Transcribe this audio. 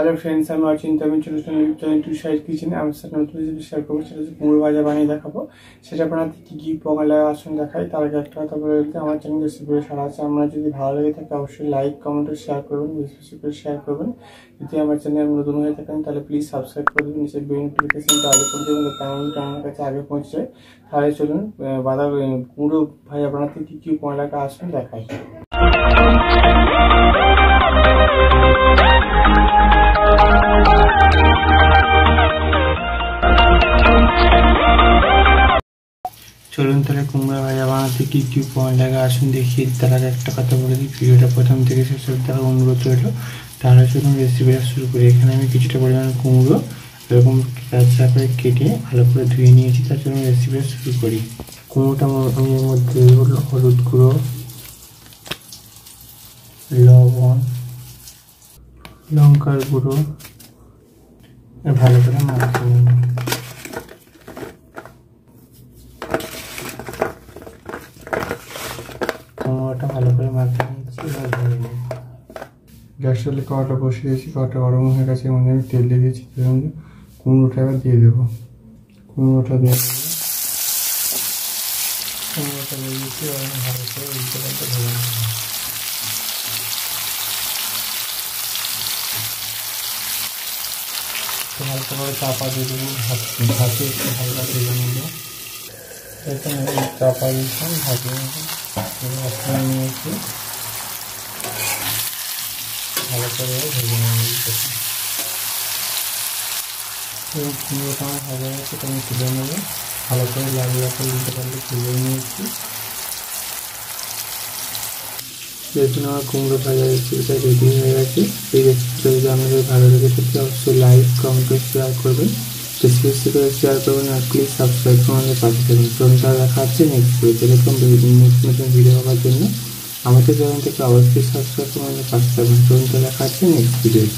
Hello friends, আমি অচিন্ত। আমি চলে আসলাম টু সাইড কিচেনে। আমার সাথে নতুন রেসিপি শেয়ার করবো, সেটা হচ্ছে কুমড়ো ভাজা বানিয়ে দেখাবো। সেটা বানাতে কী কী উপকরণ লাগে আসুন দেখাই। তার আগে একটা কথা বলে দিতে, আমার চ্যানেল রেসিপি সারা আছে। আমরা যদি ভালো লেগে থাকে অবশ্যই লাইক কমেন্ট শেয়ার করবেন, বেশি বেশি করে শেয়ার করবেন। যদি আমার চ্যানেল নতুন হয়ে থাকেন তাহলে প্লিজ সাবস্ক্রাইব করে দেবেন, নিচে বেল নোটিফিকেশনটা আগে করে দেবেন যাতে আমার কাছে আগে পৌঁছে যায়। তাহলে চলুন কুমড়ো ভাজা বানাতে কী কী উপকরণ লাগে আসুন দেখাই। চলুন তাহলে কুমড়ো ভাজা বানাতে কী কী উপকরণ লাগে আসুন দেখি। তার আগে একটা কথা বলে দিই, ভিডিওটা প্রথম থেকে শেষ অবধি দেখার অনুরোধ রইল। তাহলে চলুন রেসিপিটা শুরু করি। এখানে আমি কিছুটা পরিমাণ কুমড়ো এরকম কাঁচা করে কেটে ভালো করে ধুয়ে নিয়েছি। তার জন্য রেসিপিটা শুরু করি। কুমড়োটা আমি এর মধ্যে হলুদ গুঁড়ো, লবণ, লঙ্কার গুঁড়ো ভালো করে মাখিয়ে নেব। কুমড়োটা ভালো করে মাখিয়ে নিচ্ছি, এবার ধরে নেব। গ্যাস চলে কড়াটা বসিয়েছি, কড়াটা গরম হয়ে গেছে, এর মধ্যে আমি তেল দিয়ে দিয়েছি। কুমড়োটা এবার দিয়ে দেবো। কুমড়োটা দিয়ে দিয়েছি, এবার আমি ভালো করে উল্টে পাল্টে ভেজে নেব। হালকা করে চাপা দিয়ে দেবো, ভাতে একটু হালকা ভেজে নেব। এখানে চাপা দিয়েছিলাম, ভাজিয়ে নেব। মশলা নিয়েছি, ভালো করে ভেজে নেব। এবং কুমড়োটা আমার ভাজা গেছে, আমি তুলে নেব। ভালো করে লাল করে দিতে পারলে তুলে নিয়েছি। যেহেতু আমার কুমড়ো ভাজা রেসিপিটা রেডি হয়ে গেছে। এই রেসিপিটা যদি আপনাদের ভালো লেগে থাকে অবশ্যই লাইক কমেন্ট শেয়ার করবেন, বেশি বেশি করে শেয়ার করবেন, আর প্লিজ সাবস্ক্রাইব করে আমাদের পাশে থাকবেন। চলুন দেখা হচ্ছে নেক্সট ভিডিওতে। এরকম নতুন নতুন ভিডিও পাওয়ার জন্য আমাদের চ্যানেল থেকে অবশ্যই সাবস্ক্রাইব করে আমাদের পাশে থাকবেন। চলুন দেখা হচ্ছে নেক্সট ভিডিওতে।